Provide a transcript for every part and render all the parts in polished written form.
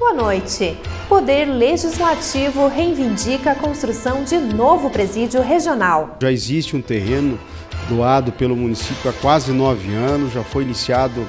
Boa noite. Poder Legislativo reivindica a construção de novo presídio regional. Já existe um terreno doado pelo município há quase 9 anos, já foi iniciado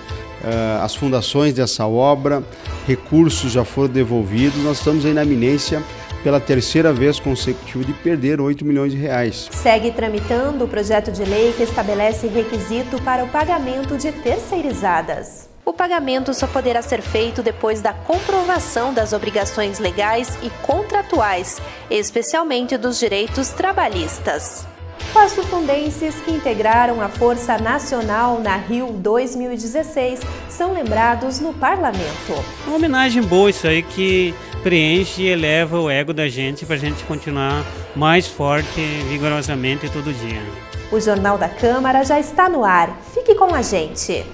as fundações dessa obra, recursos já foram devolvidos, nós estamos aí na iminência pela terceira vez consecutiva de perder 8 milhões de reais. Segue tramitando o projeto de lei que estabelece requisito para o pagamento de terceirizadas. O pagamento só poderá ser feito depois da comprovação das obrigações legais e contratuais, especialmente dos direitos trabalhistas. Passo-fundenses que integraram a Força Nacional na Rio 2016 são lembrados no Parlamento. Uma homenagem boa isso aí que preenche e eleva o ego da gente para a gente continuar mais forte, vigorosamente todo dia. O Jornal da Câmara já está no ar. Fique com a gente.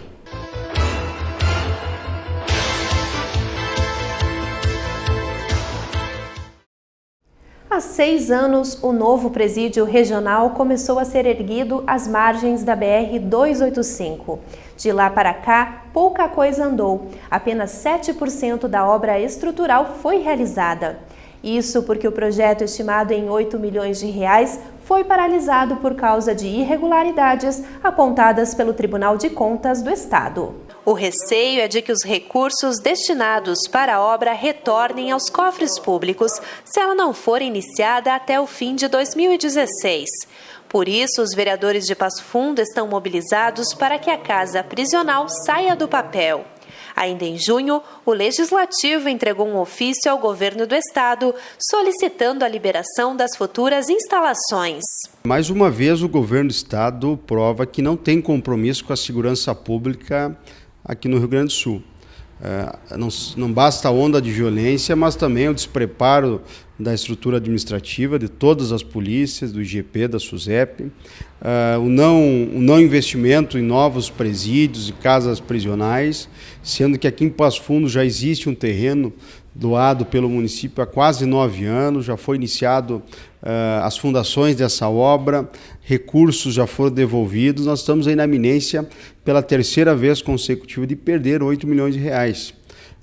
Há 6 anos, o novo presídio regional começou a ser erguido às margens da BR-285. De lá para cá, pouca coisa andou. Apenas 7% da obra estrutural foi realizada. Isso porque o projeto, estimado em 8 milhões de reais, foi paralisado por causa de irregularidades apontadas pelo Tribunal de Contas do Estado. O receio é de que os recursos destinados para a obra retornem aos cofres públicos se ela não for iniciada até o fim de 2016. Por isso, os vereadores de Passo Fundo estão mobilizados para que a casa prisional saia do papel. Ainda em junho, o Legislativo entregou um ofício ao governo do estado solicitando a liberação das futuras instalações. Mais uma vez, o governo do estado prova que não tem compromisso com a segurança pública aqui no Rio Grande do Sul. Não basta a onda de violência, mas também o despreparo da estrutura administrativa de todas as polícias, do IGP, da SUSEP, o não investimento em novos presídios e casas prisionais, sendo que aqui em Passo Fundo já existe um terreno doado pelo município há quase 9 anos, já foi iniciado as fundações dessa obra, recursos já foram devolvidos, nós estamos aí na iminência pela terceira vez consecutiva de perder 8 milhões de reais.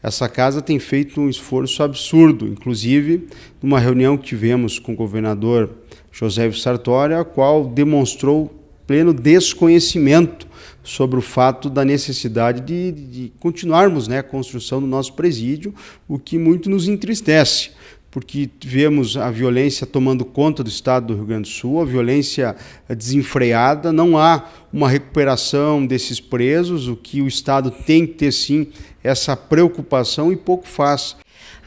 Essa casa tem feito um esforço absurdo, inclusive numa reunião que tivemos com o governador José Sartori, a qual demonstrou pleno desconhecimento sobre o fato da necessidade de continuarmos, a construção do nosso presídio, o que muito nos entristece, porque vemos a violência tomando conta do estado do Rio Grande do Sul, a violência desenfreada, não há uma recuperação desses presos, o que o estado tem que ter sim essa preocupação e pouco faz.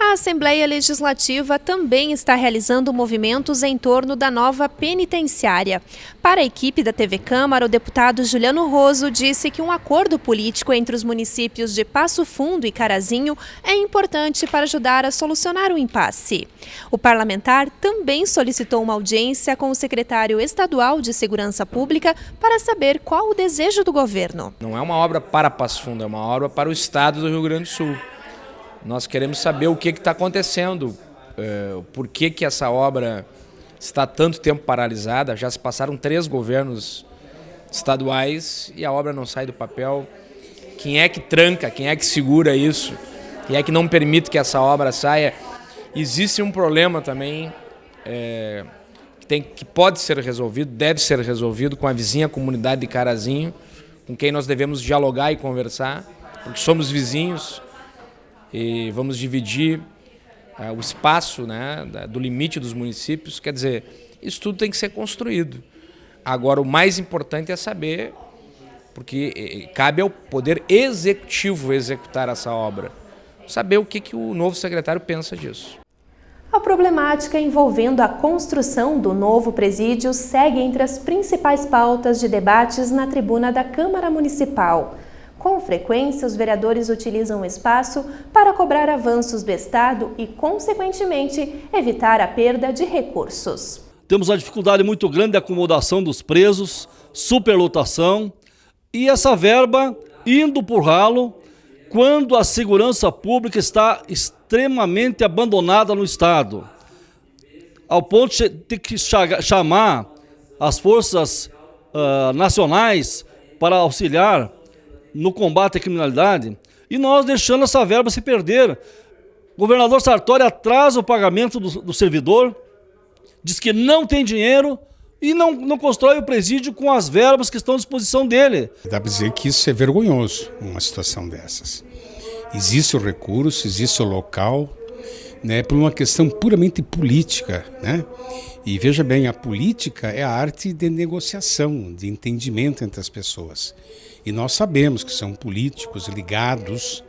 A Assembleia Legislativa também está realizando movimentos em torno da nova penitenciária. Para a equipe da TV Câmara, o deputado Juliano Roso disse que um acordo político entre os municípios de Passo Fundo e Carazinho é importante para ajudar a solucionar o impasse. O parlamentar também solicitou uma audiência com o secretário estadual de Segurança Pública para saber qual o desejo do governo. Não é uma obra para Passo Fundo, é uma obra para o estado do Rio Grande do Sul. Nós queremos saber o que está acontecendo, por que essa obra está tanto tempo paralisada. Já se passaram 3 governos estaduais e a obra não sai do papel. Quem é que tranca, quem é que segura isso? Quem é que não permite que essa obra saia? Existe um problema também que pode ser resolvido, deve ser resolvido com a vizinha comunidade de Carazinho, com quem nós devemos dialogar e conversar, porque somos vizinhos. E vamos dividir o espaço, do limite dos municípios. Quer dizer, isso tudo tem que ser construído. Agora, o mais importante é saber, porque cabe ao Poder Executivo executar essa obra, saber o que o novo secretário pensa disso. A problemática envolvendo a construção do novo presídio segue entre as principais pautas de debates na tribuna da Câmara Municipal. Com frequência, os vereadores utilizam o espaço para cobrar avanços do Estado e, consequentemente, evitar a perda de recursos. Temos uma dificuldade muito grande de acomodação dos presos, superlotação e essa verba indo por ralo quando a segurança pública está extremamente abandonada no Estado, ao ponto de ter que chamar as forças nacionais para auxiliar no combate à criminalidade, e nós deixando essa verba se perder O governador Sartori atrasa o pagamento do servidor, diz que não tem dinheiro e não constrói o presídio com as verbas que estão à disposição dele. Dá para dizer que isso é vergonhoso, uma situação dessas. Existe o recurso, existe o local, né, por uma questão puramente política, né? E veja bem, a política é a arte de negociação, de entendimento entre as pessoas. E nós sabemos que são políticos ligados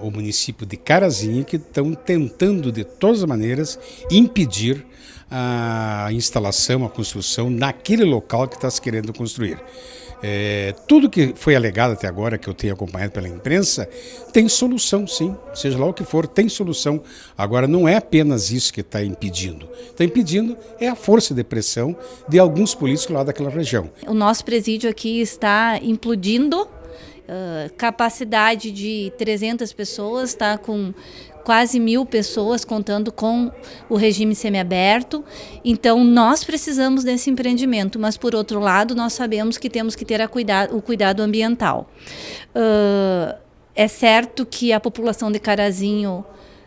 ao município de Carazinho que estão tentando de todas as maneiras impedir a instalação, a construção naquele local que está se querendo construir. Tudo que foi alegado até agora, que eu tenho acompanhado pela imprensa, tem solução sim, seja lá o que for, tem solução. Agora não é apenas isso que está impedindo. Está impedindo é a força de pressão de alguns políticos lá daquela região. O nosso presídio aqui está implodindo, capacidade de 300 pessoas, está com quase 1.000 pessoas, contando com o regime semiaberto. Então, nós precisamos desse empreendimento, mas, por outro lado, nós sabemos que temos que ter o cuidado ambiental. É certo que a população de Carazinho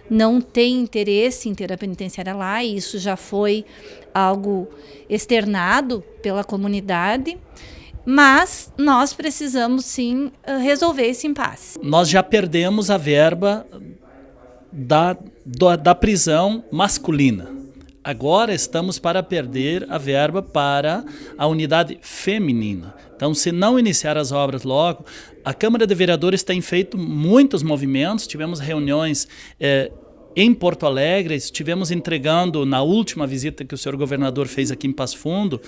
não tem interesse em ter a penitenciária lá, e isso já foi algo externado pela comunidade, mas nós precisamos, sim, resolver esse impasse. Nós já perdemos a verba da prisão masculina. Agora estamos para perder a verba para a unidade feminina. Então, se não iniciar as obras logo, a Câmara de Vereadores tem feito muitos movimentos, tivemos reuniões em Porto Alegre, estivemos entregando, na última visita que o senhor governador fez aqui em Passo Fundo,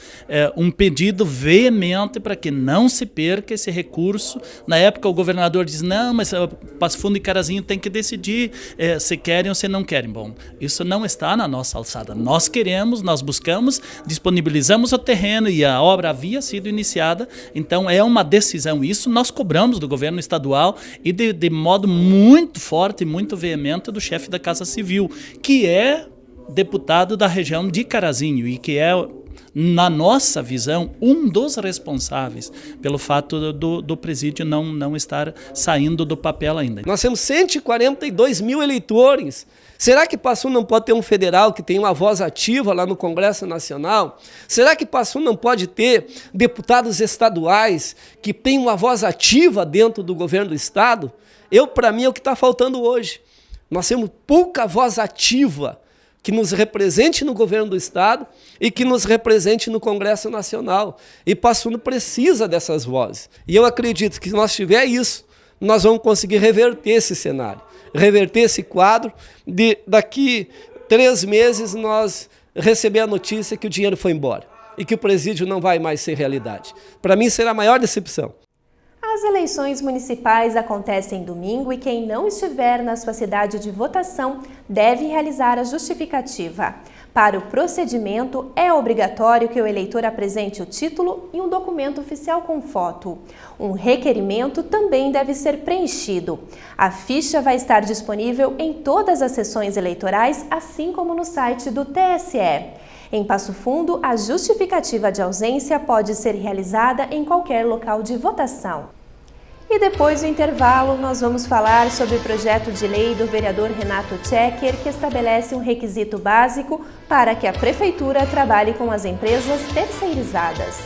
um pedido veemente para que não se perca esse recurso. Na época o governador diz, não, mas Passo Fundo e Carazinho tem que decidir se querem ou se não querem. Bom, isso não está na nossa alçada. Nós queremos, nós buscamos, disponibilizamos o terreno e a obra havia sido iniciada, então é uma decisão. Isso nós cobramos do governo estadual e de modo muito forte e muito veemente do chefe da Casa Civil, que é deputado da região de Carazinho e que é, na nossa visão, um dos responsáveis pelo fato do presídio não estar saindo do papel ainda. Nós temos 142 mil eleitores. Será que Passo Fundo não pode ter um federal que tem uma voz ativa lá no Congresso Nacional? Será que Passo Fundo não pode ter deputados estaduais que têm uma voz ativa dentro do governo do Estado? Para mim, é o que está faltando hoje. Nós temos pouca voz ativa que nos represente no governo do Estado e que nos represente no Congresso Nacional. E Passo Fundo precisa dessas vozes. E eu acredito que se nós tiver isso, nós vamos conseguir reverter esse cenário, reverter esse quadro, de daqui 3 meses nós receber a notícia que o dinheiro foi embora e que o presídio não vai mais ser realidade. Para mim será a maior decepção. As eleições municipais acontecem domingo e quem não estiver na sua cidade de votação deve realizar a justificativa. Para o procedimento, é obrigatório que o eleitor apresente o título e um documento oficial com foto. Um requerimento também deve ser preenchido. A ficha vai estar disponível em todas as sessões eleitorais, assim como no site do TSE. Em Passo Fundo, a justificativa de ausência pode ser realizada em qualquer local de votação. E depois do intervalo, nós vamos falar sobre o projeto de lei do vereador Renato Tchecker, que estabelece um requisito básico para que a Prefeitura trabalhe com as empresas terceirizadas.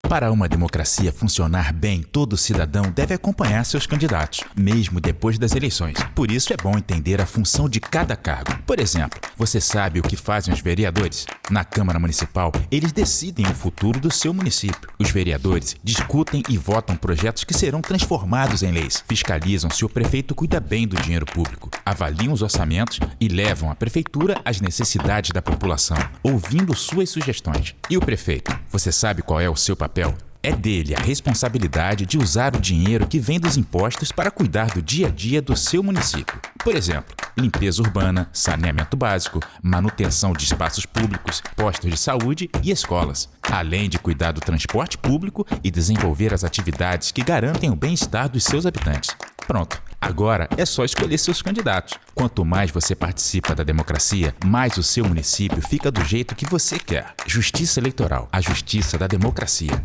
Para uma democracia funcionar bem, todo cidadão deve acompanhar seus candidatos, mesmo depois das eleições. Por isso é bom entender a função de cada cargo. Por exemplo, você sabe o que fazem os vereadores? Na Câmara Municipal, eles decidem o futuro do seu município. Os vereadores discutem e votam projetos que serão transformados em leis, fiscalizam se o prefeito cuida bem do dinheiro público, avaliam os orçamentos e levam à prefeitura as necessidades da população, ouvindo suas sugestões. E o prefeito? Você sabe qual é o seu papel? É dele a responsabilidade de usar o dinheiro que vem dos impostos para cuidar do dia a dia do seu município. Por exemplo, limpeza urbana, saneamento básico, manutenção de espaços públicos, postos de saúde e escolas, além de cuidar do transporte público e desenvolver as atividades que garantem o bem-estar dos seus habitantes. Pronto, agora é só escolher seus candidatos. Quanto mais você participa da democracia, mais o seu município fica do jeito que você quer. Justiça Eleitoral, a justiça da democracia.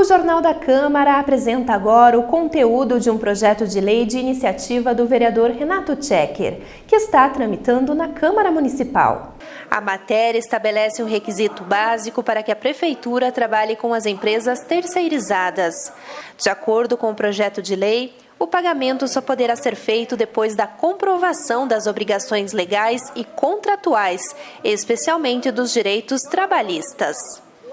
O Jornal da Câmara apresenta agora o conteúdo de um projeto de lei de iniciativa do vereador Renato Tchecker, que está tramitando na Câmara Municipal. A matéria estabelece um requisito básico para que a Prefeitura trabalhe com as empresas terceirizadas. De acordo com o projeto de lei, o pagamento só poderá ser feito depois da comprovação das obrigações legais e contratuais, especialmente dos direitos trabalhistas.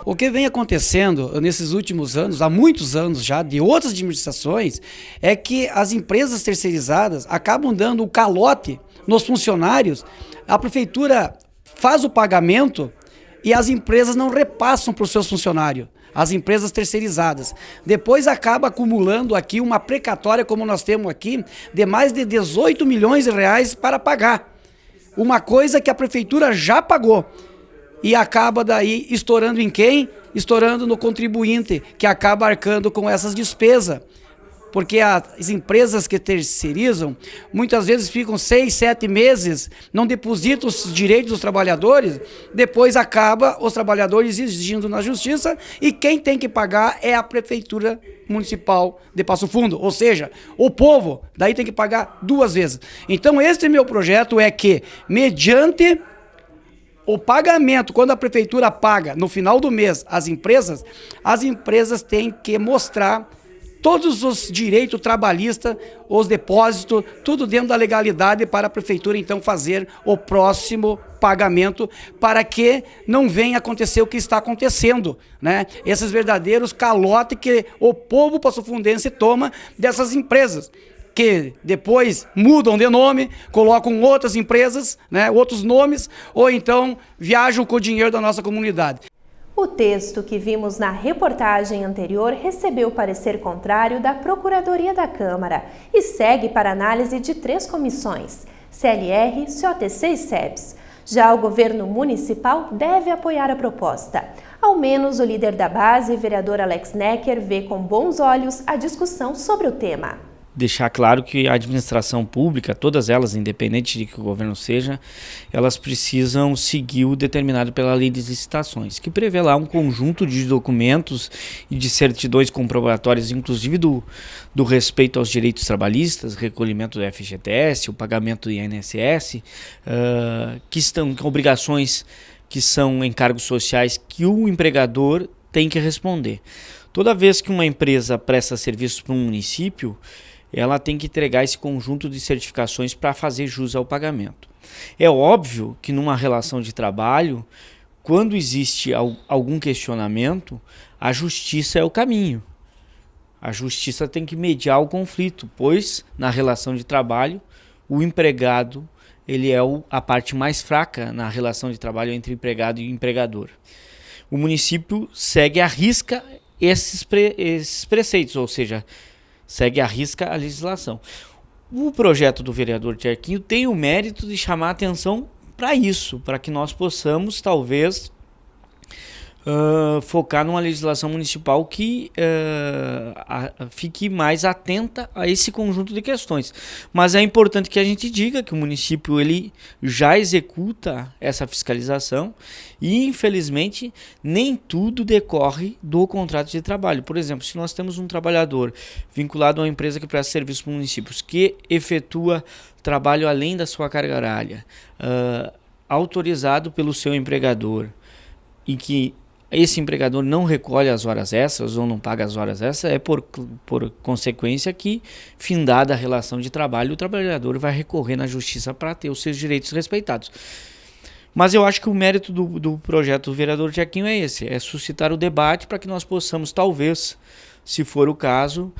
O que vem acontecendo nesses últimos anos, há muitos anos já, de outras administrações, é que as empresas terceirizadas acabam dando um calote nos funcionários. A prefeitura faz o pagamento e as empresas não repassam para os seus funcionários, as empresas terceirizadas. Depois acaba acumulando aqui uma precatória, como nós temos aqui, de mais de 18 milhões de reais para pagar. Uma coisa que a prefeitura já pagou. E acaba daí estourando em quem? Estourando no contribuinte, que acaba arcando com essas despesas. Porque as empresas que terceirizam, muitas vezes ficam 6, 7 meses, não depositam os direitos dos trabalhadores, depois acaba os trabalhadores exigindo na justiça, e quem tem que pagar é a Prefeitura Municipal de Passo Fundo, ou seja, o povo, daí tem que pagar 2 vezes. Então esse meu projeto é que, mediante o pagamento, quando a prefeitura paga no final do mês as empresas têm que mostrar todos os direitos trabalhistas, os depósitos, tudo dentro da legalidade para a prefeitura então fazer o próximo pagamento, para que não venha acontecer o que está acontecendo, né? Esses verdadeiros calotes que o povo passofundense toma dessas empresas, que depois mudam de nome, colocam outras empresas, né, outros nomes, ou então viajam com o dinheiro da nossa comunidade. O texto que vimos na reportagem anterior recebeu parecer contrário da Procuradoria da Câmara e segue para análise de 3 comissões, CLR, COTC e SEBS. Já o governo municipal deve apoiar a proposta. Ao menos o líder da base, vereador Alex Necker, vê com bons olhos a discussão sobre o tema. Deixar claro que a administração pública, todas elas, independente de que o governo seja, elas precisam seguir o determinado pela lei de licitações, que prevê lá um conjunto de documentos e de certidões comprobatórias, inclusive do respeito aos direitos trabalhistas, recolhimento do FGTS, o pagamento do INSS, que estão com obrigações que são encargos sociais que o empregador tem que responder. Toda vez que uma empresa presta serviço para um município, ela tem que entregar esse conjunto de certificações para fazer jus ao pagamento. É óbvio que numa relação de trabalho, quando existe algum questionamento, a justiça é o caminho. A justiça tem que mediar o conflito, pois na relação de trabalho, o empregado ele é a parte mais fraca na relação de trabalho entre empregado e empregador. O município segue à risca esses preceitos, ou seja, segue à risca a legislação. O projeto do vereador Tchequinho tem o mérito de chamar a atenção para isso, para que nós possamos, talvez, focar numa legislação municipal que fique mais atenta a esse conjunto de questões. Mas é importante que a gente diga que o município ele já executa essa fiscalização e, infelizmente, nem tudo decorre do contrato de trabalho. Por exemplo, se nós temos um trabalhador vinculado a uma empresa que presta serviço para municípios, que efetua trabalho além da sua carga horária, autorizado pelo seu empregador, e que esse empregador não recolhe as horas extras ou não paga as horas extras, é por consequência que, findada a relação de trabalho, o trabalhador vai recorrer na justiça para ter os seus direitos respeitados. Mas eu acho que o mérito do projeto do vereador Tchequinho é esse, é suscitar o debate para que nós possamos, talvez, se for o caso,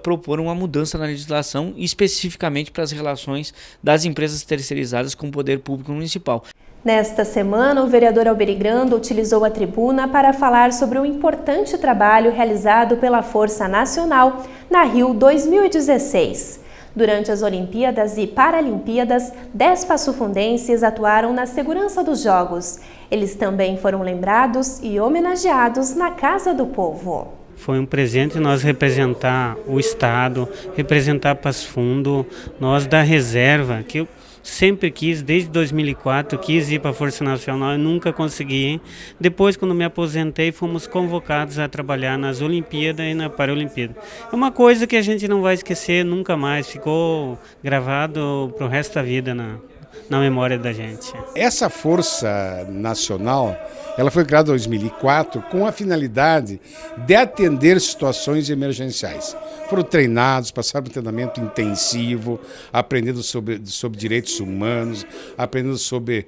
propor uma mudança na legislação, especificamente para as relações das empresas terceirizadas com o poder público municipal. Nesta semana, o vereador Alberi Grando utilizou a tribuna para falar sobre o importante trabalho realizado pela Força Nacional na Rio 2016. Durante as Olimpíadas e Paralimpíadas, 10 passofundenses atuaram na segurança dos Jogos. Eles também foram lembrados e homenageados na Casa do Povo. Foi um presente nós representar o Estado, representar Passo Fundo, nós da reserva, que sempre quis, desde 2004, quis ir para a Força Nacional e nunca consegui. Depois, quando me aposentei, fomos convocados a trabalhar nas Olimpíadas e na Paralimpíada. É uma coisa que a gente não vai esquecer nunca mais, ficou gravado para o resto da vida na memória da gente. Essa Força Nacional, ela foi criada em 2004 com a finalidade de atender situações emergenciais. Foram treinados, passaram por treinamento intensivo, aprendendo sobre direitos humanos, aprendendo sobre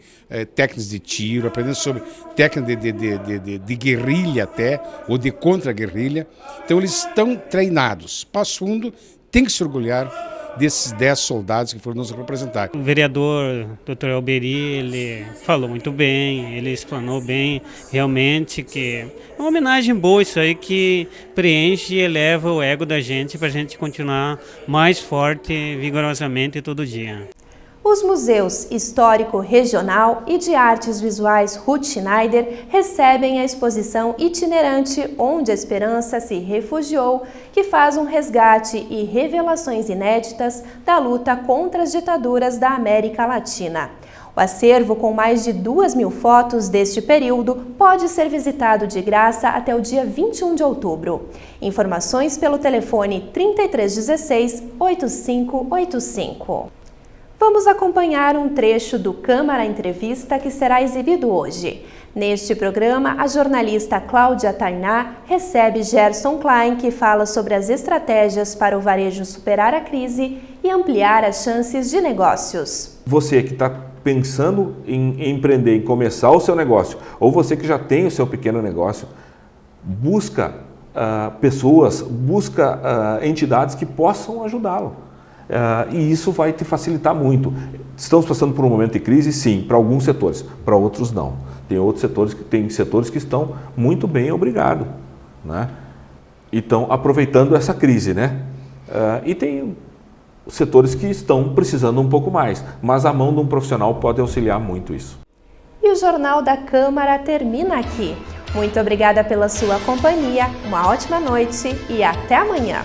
técnicas de tiro, aprendendo sobre técnicas de guerrilha até, ou de contra-guerrilha. Então eles estão treinados. Passo Fundo tem que se orgulhar desses 10 soldados que foram nos representar. O vereador Dr. Alberi, ele falou muito bem, ele explanou bem, realmente, que é uma homenagem boa isso aí, que preenche e eleva o ego da gente para a gente continuar mais forte, vigorosamente todo dia. Os museus Histórico Regional e de Artes Visuais Ruth Schneider recebem a exposição itinerante Onde a Esperança se Refugiou, que faz um resgate e revelações inéditas da luta contra as ditaduras da América Latina. O acervo, com mais de 2.000 fotos deste período, pode ser visitado de graça até o dia 21 de outubro. Informações pelo telefone 3316-8585. Vamos acompanhar um trecho do Câmara Entrevista que será exibido hoje. Neste programa, a jornalista Cláudia Tainá recebe Gerson Klein, que fala sobre as estratégias para o varejo superar a crise e ampliar as chances de negócios. Você que está pensando em empreender, em começar o seu negócio, ou você que já tem o seu pequeno negócio, busca pessoas, busca entidades que possam ajudá-lo. E isso vai te facilitar muito. Estamos passando por um momento de crise, sim, para alguns setores, para outros não. Tem setores que estão muito bem, obrigado, né? E estão aproveitando essa crise, né? E tem setores que estão precisando um pouco mais, mas a mão de um profissional pode auxiliar muito isso. E o Jornal da Câmara termina aqui. Muito obrigada pela sua companhia, uma ótima noite e até amanhã.